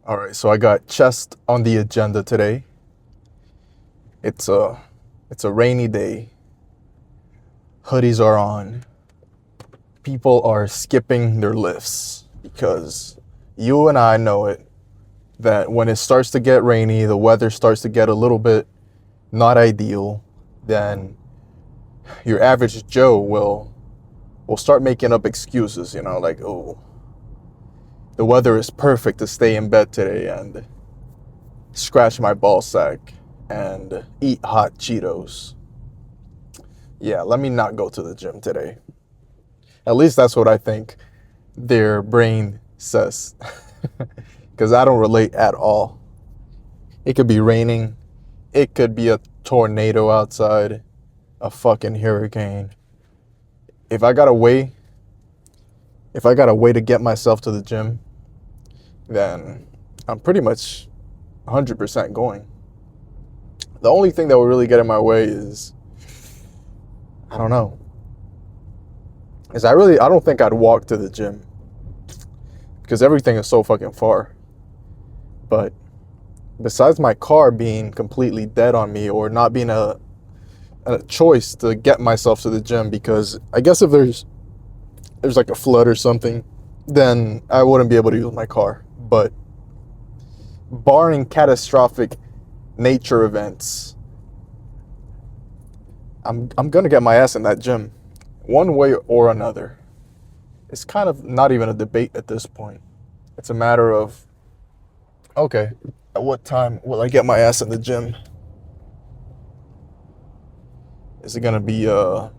All right, so I got chest on the agenda today. It's a rainy day. Hoodies are on. People are skipping their lifts because you and I know it that when it starts to get rainy, the weather starts to get a little bit not ideal, then your average Joe will start making up excuses, like, oh, the weather is perfect to stay in bed today and scratch my ball sack and eat hot Cheetos. Yeah, let me not go to the gym today. At least that's what I think their brain says. Because I don't relate at all. It could be raining. It could be a tornado outside. A fucking hurricane. If I got a way, to get myself to the gym, then I'm pretty much 100% going. The only thing that will really get in my way is, I don't know. I don't think I'd walk to the gym because everything is so fucking far. But besides my car being completely dead on me or not being a choice to get myself to the gym, because I guess if there's like a flood or something, then I wouldn't be able to use my car. But barring catastrophic nature events, I'm gonna get my ass in that gym, one way or another. It's kind of not even a debate at this point. It's a matter of, okay, at what time will I get my ass in the gym? Is it gonna be a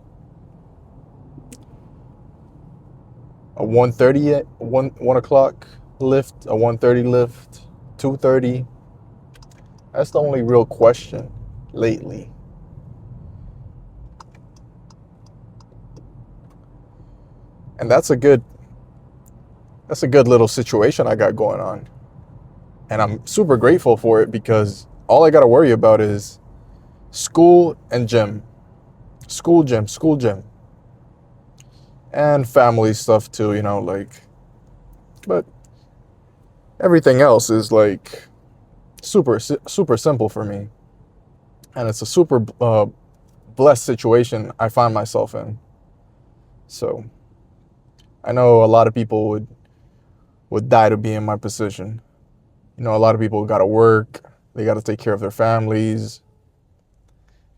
1:30 at 1 o'clock lift, a 1:30 lift, 2:30? That's the only real question lately. And that's a good little situation I got going on. And I'm super grateful for it because all I got to worry about is school and gym. School, gym. And family stuff too, but everything else is like super simple for me. And it's a super blessed situation I find myself in. So I know a lot of people would die to be in my position. A lot of people got to work. They got to take care of their families.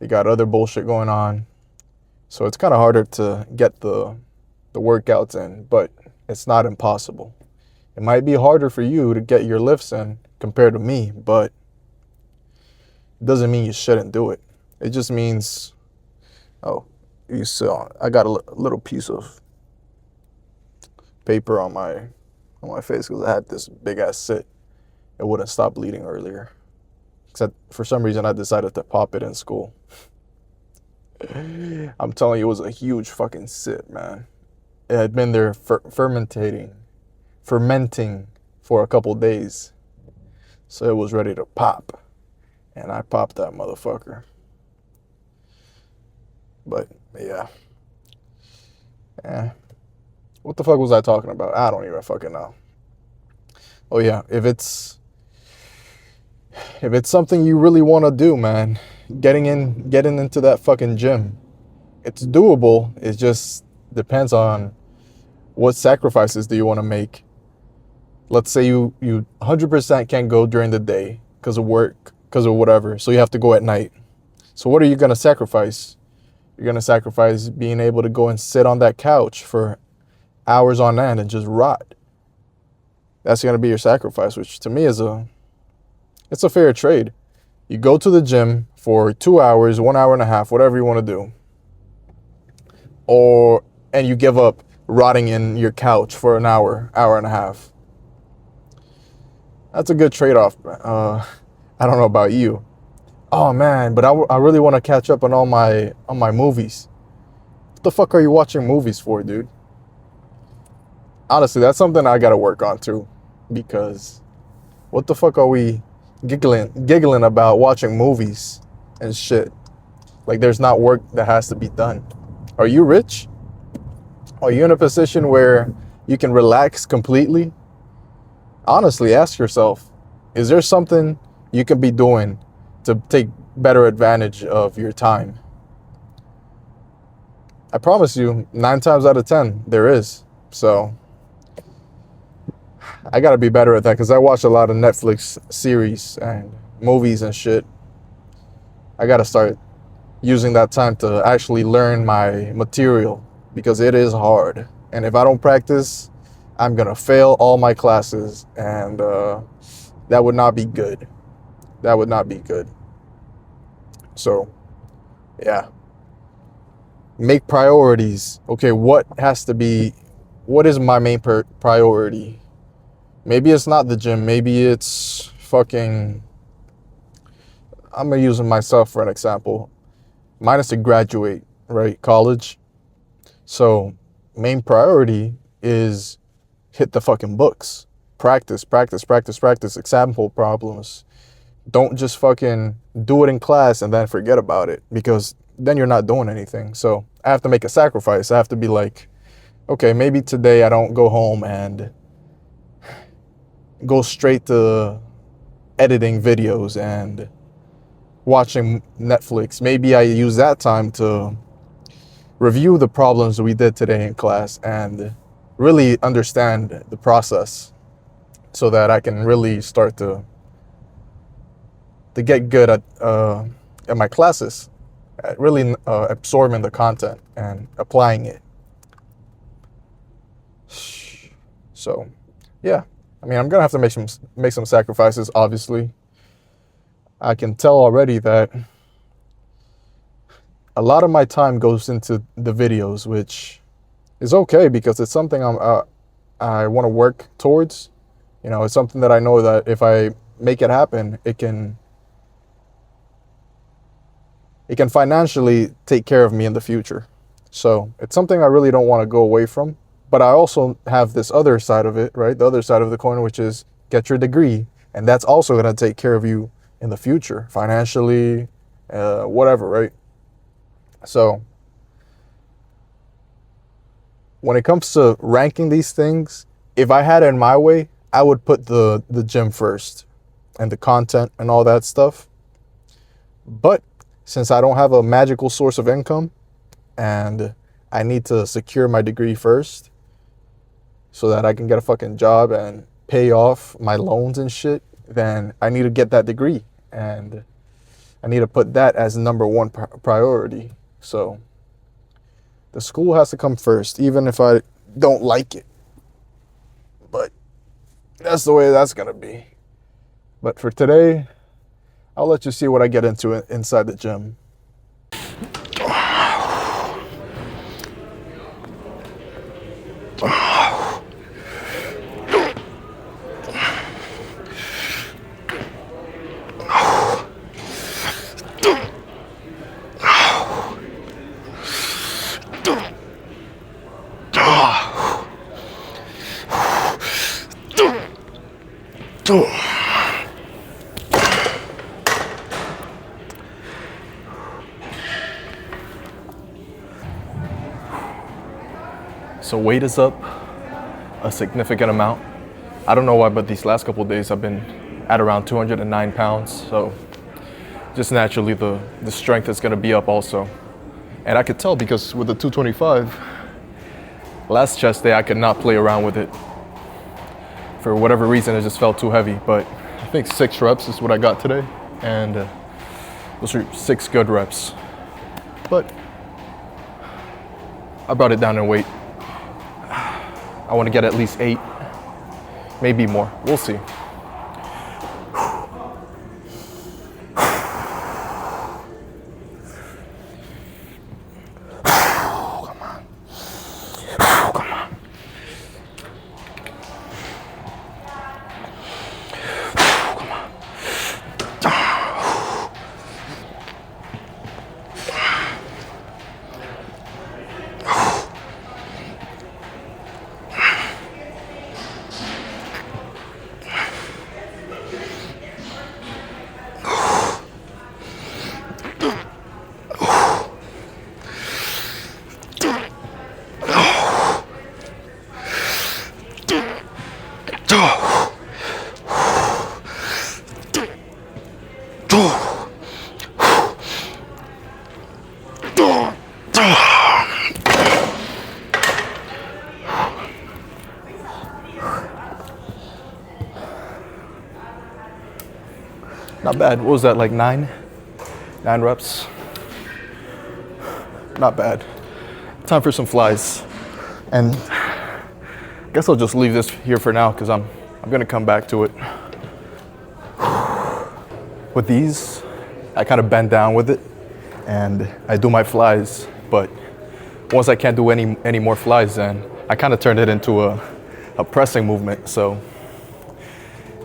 They got other bullshit going on. So it's kind of harder to get the workouts in, but it's not impossible. It might be harder for you to get your lifts in compared to me, but it doesn't mean you shouldn't do it. It just means, oh, you saw, I got a little piece of paper on my face because I had this big ass sit. It wouldn't stop bleeding earlier. Except for some reason I decided to pop it in school. I'm telling you, it was a huge fucking sit, man. It had been there fermenting for a couple days. So it was ready to pop. And I popped that motherfucker. But yeah. What the fuck was I talking about? I don't even fucking know. Oh yeah, if it's something you really want to do, man, getting into that fucking gym, it's doable. It just depends on what sacrifices do you want to make. Let's say you 100% can't go during the day because of work, because of whatever, so you have to go at night. So what are you going to sacrifice? You're going to sacrifice being able to go and sit on that couch for hours on end and just rot. That's going to be your sacrifice, which to me is it's a fair trade. You go to the gym for 2 hours, 1 hour and a half, whatever you want to do. And you give up rotting in your couch for an hour and a half. That's a good trade-off. I don't know about you. Oh man, but I really want to catch up on all my movies. What the fuck are you watching movies for, dude? Honestly, that's something I gotta work on too. Because what the fuck are we giggling about watching movies and shit? Like there's not work that has to be done. Are you rich? Are you in a position where you can relax completely? Honestly, ask yourself, Is there something you can be doing to take better advantage of your time? I promise you, 9 times out of 10, there is. So I gotta be better at that because I watch a lot of Netflix series and movies and shit. I gotta start using that time to actually learn my material because it is hard. And if I don't practice, I'm gonna fail all my classes, and that would not be good. That would not be good. So, yeah. Make priorities. Okay, what is my main priority? Maybe it's not the gym. Maybe it's fucking, I'm gonna use myself for an example. Mine is to graduate, right? College. So, main priority is hit the fucking books. Practice, practice, practice, practice. Example problems. Don't just fucking do it in class and then forget about it, because then you're not doing anything. So I have to make a sacrifice. I have to be like, okay, maybe today I don't go home and go straight to editing videos and watching Netflix. Maybe I use that time to review the problems we did today in class and really understand the process so that I can really start to get good at my classes, at really absorbing the content and applying it. So, yeah, I mean, I'm gonna have to make some sacrifices. Obviously, I can tell already that a lot of my time goes into the videos, which is okay because it's something I want to work towards. You know, it's something that I know that if I make it happen, it can financially take care of me in the future. So it's something I really don't want to go away from. But I also have this other side of it, right? The other side of the coin, which is get your degree. And that's also going to take care of you in the future, financially, whatever, right? So when it comes to ranking these things, if I had it in my way, I would put the gym first and the content and all that stuff. But since I don't have a magical source of income and I need to secure my degree first so that I can get a fucking job and pay off my loans and shit, then I need to get that degree and I need to put that as number one priority. So the school has to come first, even if I don't like it. But that's the way that's gonna be. But for today, I'll let you see what I get into inside the gym. So weight is up a significant amount. I don't know why, but these last couple of days I've been at around 209 pounds. So just naturally the strength is gonna be up also. And I could tell because with the 225, last chest day I could not play around with it. For whatever reason, it just felt too heavy. But I think 6 reps is what I got today. And those are 6 good reps. But I brought it down in weight. I want to get at least 8, maybe more. We'll see. Not bad. What was that, like 9? 9 reps? Not bad. Time for some flies. And I guess I'll just leave this here for now because I'm gonna come back to it. With these, I kind of bend down with it and I do my flies, but once I can't do any more flies, then I kind of turn it into a pressing movement. So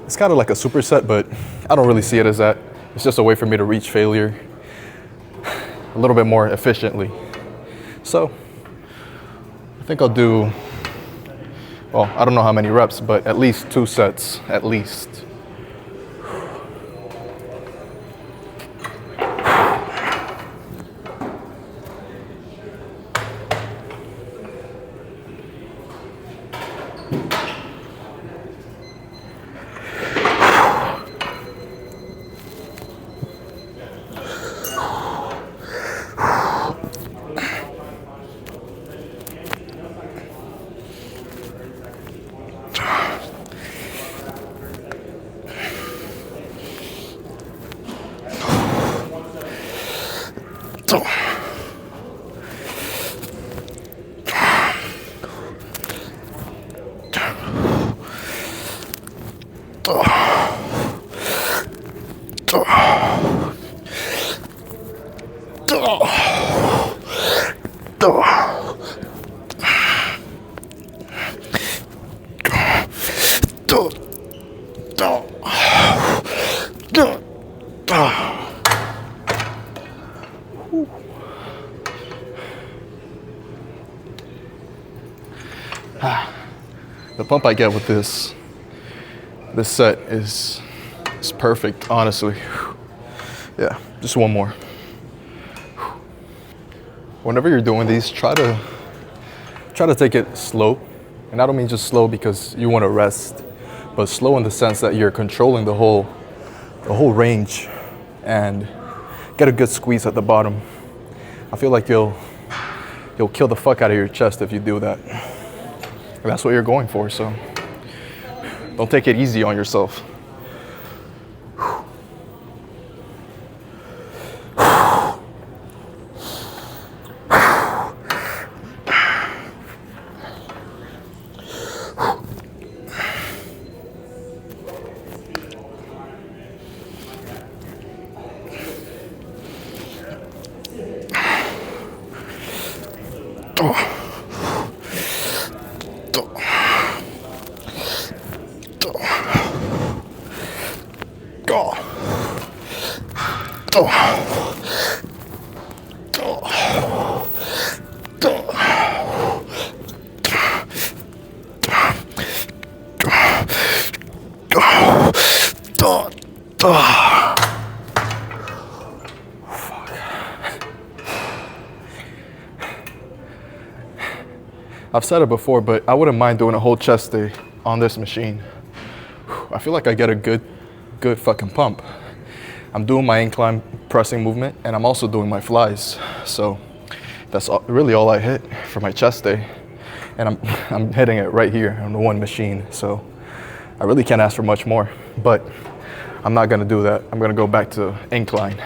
it's kind of like a superset, but I don't really see it as that. It's just a way for me to reach failure a little bit more efficiently. So I think I'll do, well, I don't know how many reps, but at least 2 sets, at least. The pump I get with this set is perfect, honestly. Yeah, just one more. Whenever you're doing these, try to take it slow. And I don't mean just slow because you want to rest, but slow in the sense that you're controlling the whole range and get a good squeeze at the bottom. I feel like you'll kill the fuck out of your chest if you do that. And that's what you're going for, so don't take it easy on yourself. I've said it before, but I wouldn't mind doing a whole chest day on this machine. I feel like I get a good fucking pump. I'm doing my incline pressing movement and I'm also doing my flies. So that's really all I hit for my chest day. And I'm hitting it right here on the one machine. So I really can't ask for much more, but I'm not gonna do that. I'm gonna go back to incline.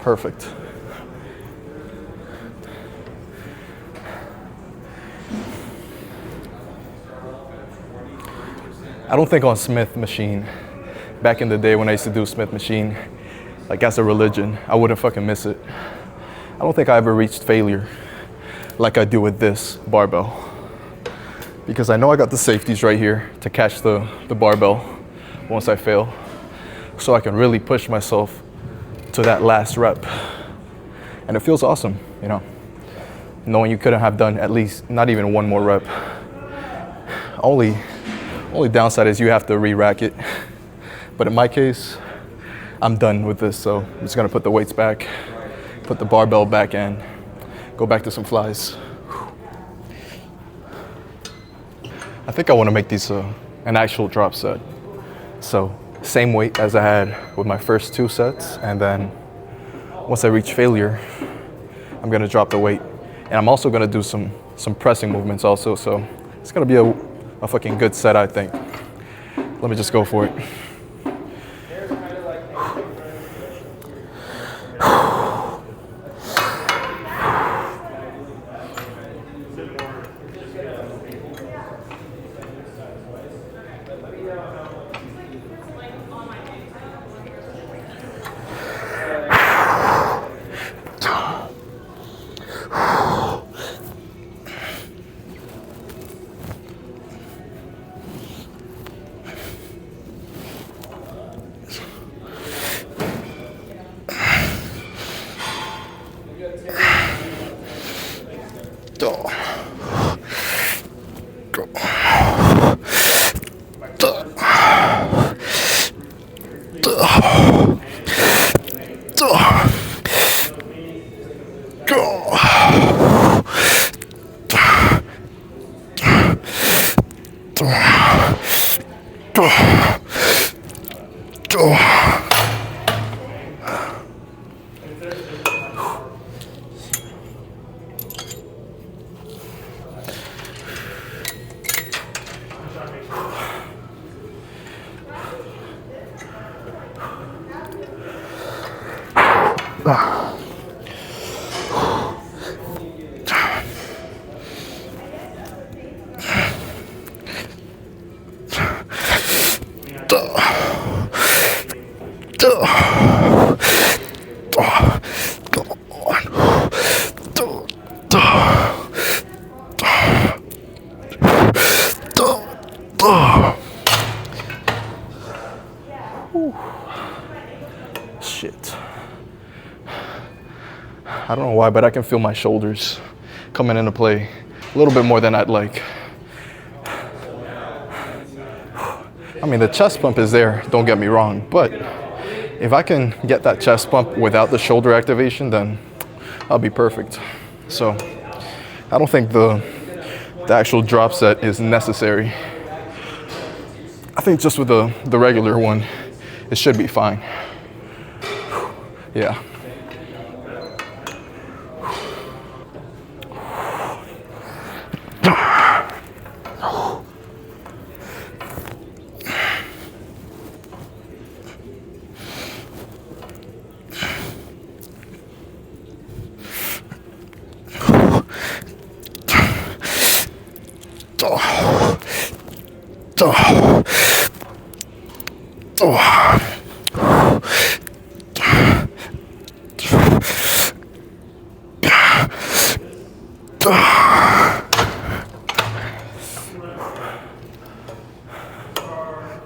Perfect. I don't think on Smith machine, back in the day when I used to do Smith machine, like as a religion, I wouldn't fucking miss it. I don't think I ever reached failure like I do with this barbell. Because I know I got the safeties right here to catch the barbell once I fail. So I can really push myself to that last rep. And it feels awesome, you know, knowing you couldn't have done at least not even one more rep. Only downside is you have to re-rack it. But in my case, I'm done with this, so I'm just gonna put the weights back, put the barbell back in, go back to some flies. I think I wanna make these an actual drop set. So same weight as I had with my first 2 sets, and then once I reach failure, I'm gonna drop the weight. And I'm also gonna do some pressing movements also, so it's gonna be a fucking good set, I think. Let me just go for it. Shit. I don't know why, but I can feel my shoulders coming into play a little bit more than I'd like. I mean, the chest pump is there, don't get me wrong, but if I can get that chest pump without the shoulder activation, then I'll be perfect. So I don't think the actual drop set is necessary. I think just with the regular one, it should be fine. Yeah.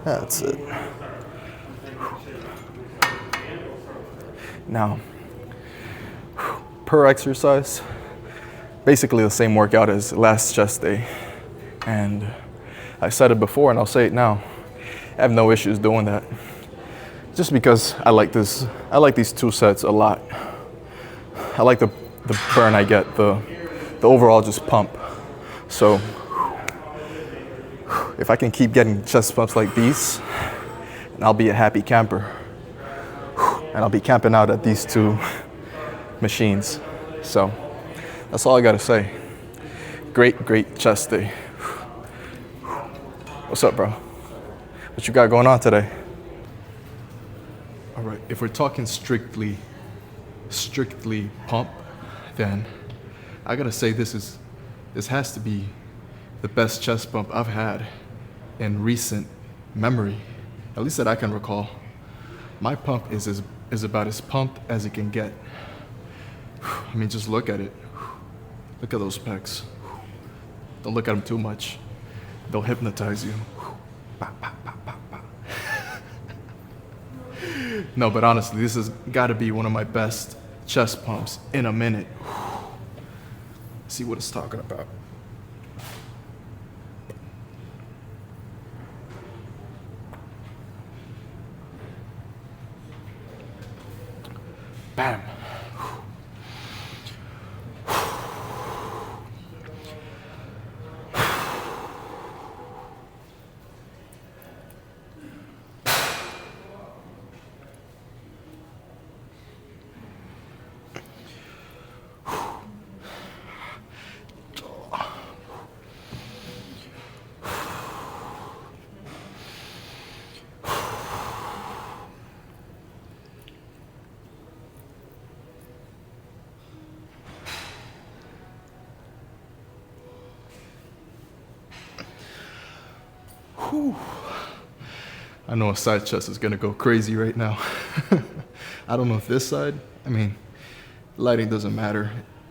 That's it. Now, per exercise, basically the same workout as last chest day. And I said it before and I'll say it now. I have no issues doing that. Just because I like these 2 sets a lot. I like the burn I get, the overall just pump. So if I can keep getting chest pumps like these, I'll be a happy camper. And I'll be camping out at these 2 machines. So that's all I gotta say. Great chest day. What's up, bro? What you got going on today? All right, if we're talking strictly pump, then I gotta say this has to be the best chest pump I've had in recent memory, at least that I can recall. My pump is about as pumped as it can get. I mean, just look at it. Look at those pecs. Don't look at them too much. They'll hypnotize you. Bah, bah, bah, bah, bah. No, but honestly, this has got to be one of my best chest pumps in a minute. See what it's talking about. Bam. Whew. I know a side chest is gonna go crazy right now. I don't know if this side, I mean, lighting doesn't matter.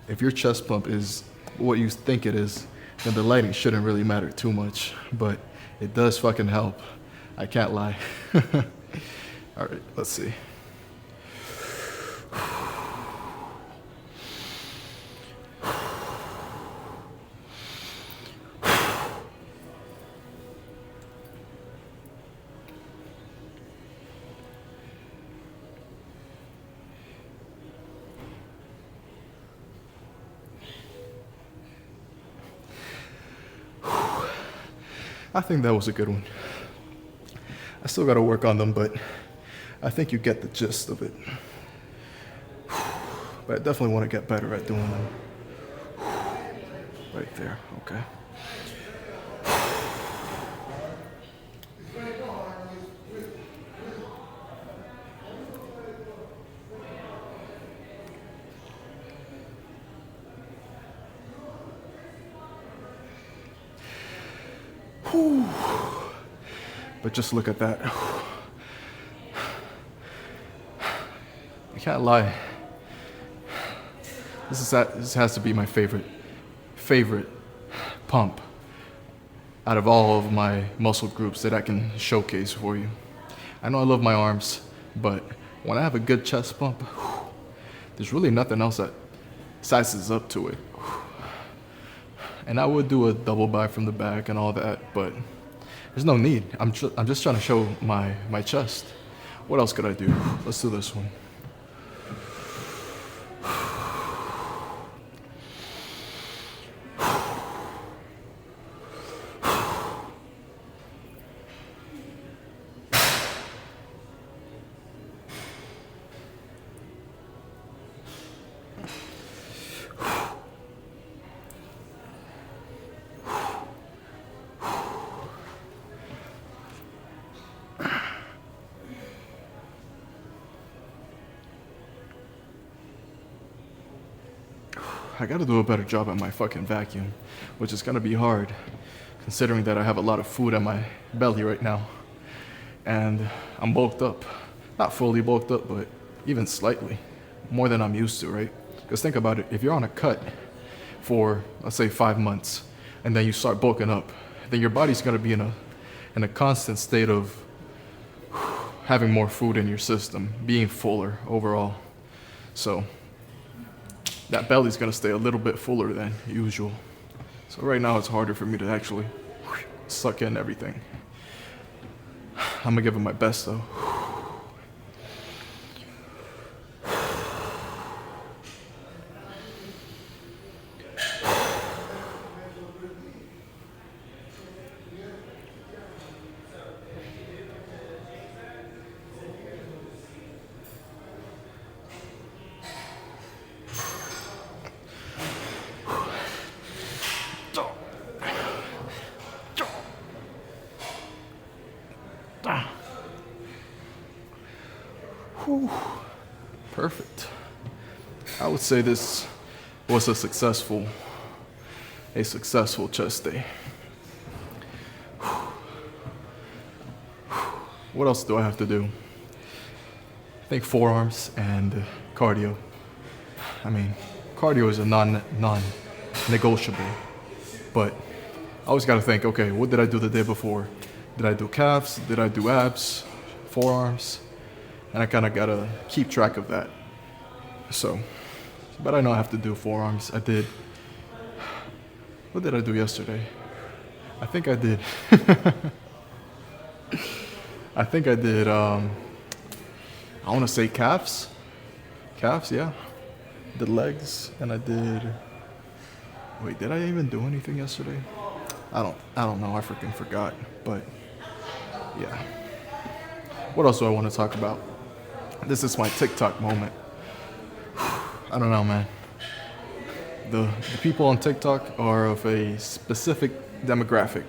If your chest pump is what you think it is, then the lighting shouldn't really matter too much, but it does fucking help. I can't lie. All right, let's see. I think that was a good one. I still gotta work on them, but I think you get the gist of it. But I definitely want to get better at doing them. Right there, okay. Whew. But just look at that. I can't lie. This has to be my favorite pump out of all of my muscle groups that I can showcase for you. I know I love my arms, but when I have a good chest pump, there's really nothing else that sizes up to it. And I would do a double by from the back and all that, but there's no need. I'm just trying to show my chest. What else could I do? Let's do this one. I gotta do a better job at my fucking vacuum, which is gonna be hard, considering that I have a lot of food in my belly right now. And I'm bulked up. Not fully bulked up, but even slightly. More than I'm used to, right? Because think about it, if you're on a cut for, let's say, 5 months, and then you start bulking up, then your body's gonna be in a constant state of having more food in your system, being fuller overall. So that belly's gonna stay a little bit fuller than usual. So right now it's harder for me to actually suck in everything. I'm gonna give it my best though. Whew. Perfect. I would say this was a successful chest day. What else do I have to do? I think forearms and cardio. I mean, cardio is a non-negotiable, but I always gotta think, okay, what did I do the day before? Did I do calves? Did I do abs? Forearms? And I kinda gotta keep track of that. So, but I know I have to do forearms. What did I do yesterday? I think I did. I want to say calves. Calves, yeah. Did legs, and I did. Wait, did I even do anything yesterday? I don't know. I freaking forgot. But yeah. What else do I want to talk about? This is my TikTok moment. I don't know, man. The people on TikTok are of a specific demographic.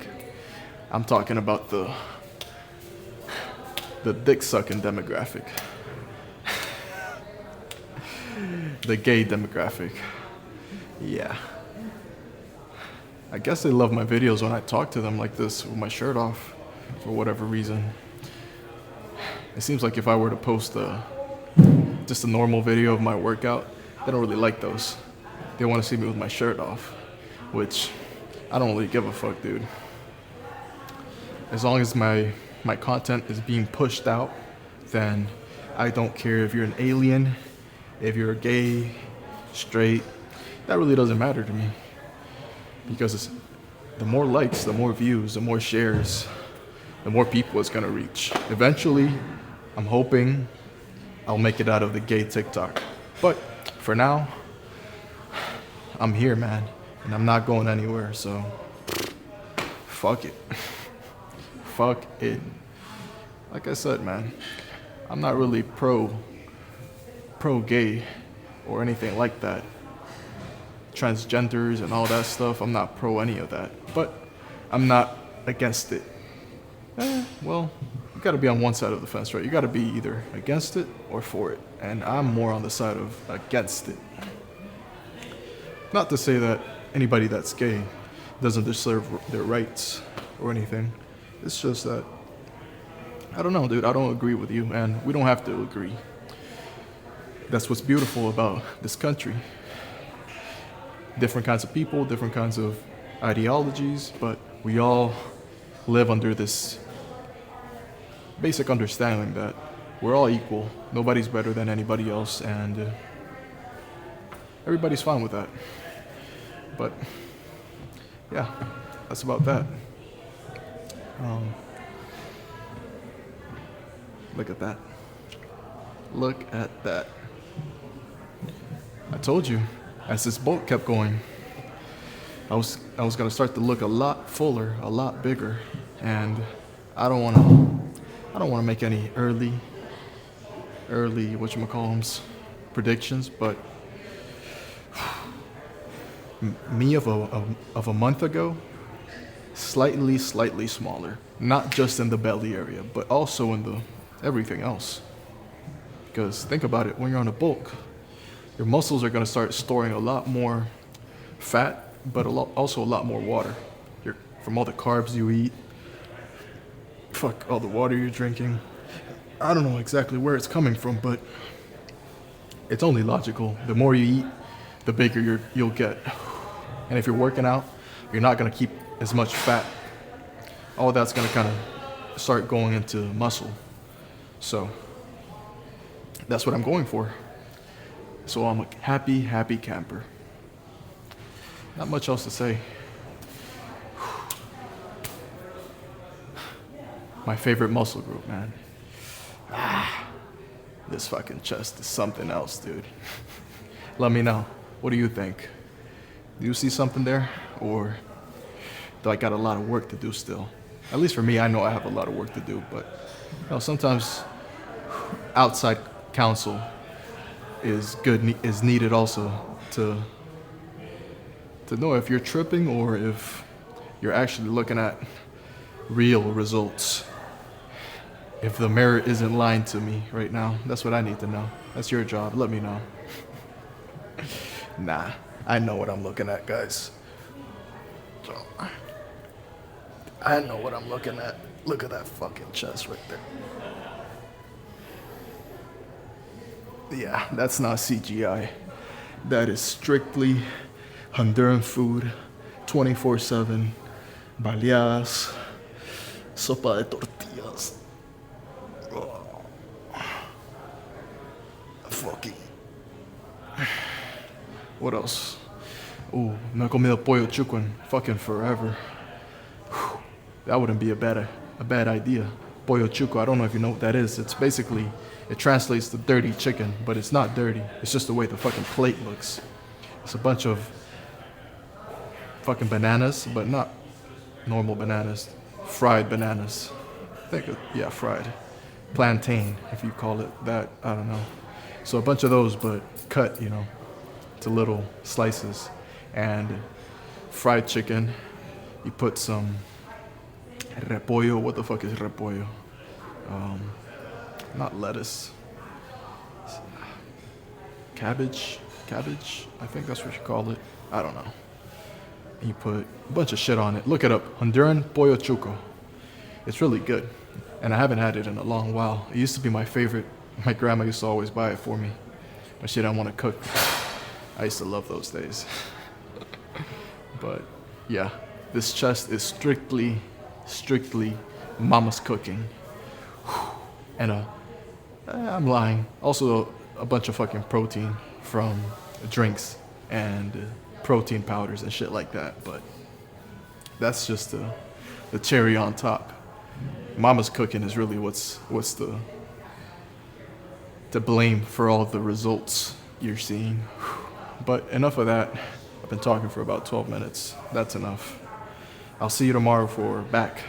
I'm talking about the dick sucking demographic. The gay demographic. Yeah. I guess they love my videos when I talk to them like this with my shirt off for whatever reason. It seems like if I were to post just a normal video of my workout, they don't really like those. They want to see me with my shirt off, which I don't really give a fuck, dude. As long as my content is being pushed out, then I don't care if you're an alien, if you're gay, straight. That really doesn't matter to me. Because the more likes, the more views, the more shares, the more people it's gonna reach. Eventually, I'm hoping I'll make it out of the gay TikTok. But for now, I'm here, man, and I'm not going anywhere, so fuck it. Fuck it. Like I said, man, I'm not really pro-gay or anything like that. Transgenders and all that stuff, I'm not pro any of that, but I'm not against it. Well, you gotta be on one side of the fence, right? You gotta be either against it or for it, and I'm more on the side of against it. Not to say that anybody that's gay doesn't deserve their rights or anything. It's just that, I don't know, dude, I don't agree with you, and we don't have to agree. That's what's beautiful about this country. Different kinds of people, different kinds of ideologies, but we all live under this basic understanding that we're all equal, nobody's better than anybody else, and everybody's fine with that. But yeah, that's about that. Look at that. Look at that. I told you, as this boat kept going, I was gonna start to look a lot fuller, a lot bigger, and I don't wanna make any early whatchamacallums predictions, but me of a month ago, slightly smaller, not just in the belly area, but also in the everything else. Because think about it, when you're on a bulk, your muscles are going to start storing a lot more fat, but also a lot more water. From all the carbs you eat, all the water you're drinking. I don't know exactly where it's coming from, but it's only logical. The more you eat, the bigger you'll get. And if you're working out, you're not going to keep as much fat. All that's going to kind of start going into muscle. So that's what I'm going for. So I'm a happy camper. Not much else to say. My favorite muscle group, man. This fucking chest is something else, dude. Let me know. What do you think? Do you see something there? Or do I got a lot of work to do still? At least for me, I know I have a lot of work to do, but sometimes outside counsel is needed also to know if you're tripping or if you're actually looking at real results. if the mirror isn't lying to me right now. That's what I need to know. That's your job. Let me know. Nah, I know what I'm looking at, guys. So, I know what I'm looking at. Look at that fucking chest right there. Yeah, that's not CGI. That is strictly Honduran food, 24/7, baleadas, sopa de tortillas. Oh, fucking. What else? Ooh, no he comido pollo chuco in fucking forever. Whew, that wouldn't be a bad idea. Pollo chuco, I don't know if you know what that is. It's basically, it translates to dirty chicken, but it's not dirty. It's just the way the fucking plate looks. It's a bunch of fucking bananas, but not normal bananas. Fried bananas. I think, yeah, fried. Plantain, if you call it that. I don't know. So a bunch of those, but cut, to little slices. And fried chicken. You put some repollo. What the fuck is repollo? Not lettuce. Cabbage. I think that's what you call it. I don't know. And you put a bunch of shit on it. Look it up. Honduran pollo chuco. It's really good. And I haven't had it in a long while. It used to be my favorite. My grandma used to always buy it for me. But she didn't want to cook. I used to love those days. But yeah, this chest is strictly mama's cooking. And I'm lying. Also a bunch of fucking protein from drinks and protein powders and shit like that. But that's just the cherry on top. Mama's cooking is really what's to blame for all the results you're seeing. But enough of that. I've been talking for about 12 minutes. That's enough. I'll see you tomorrow for back.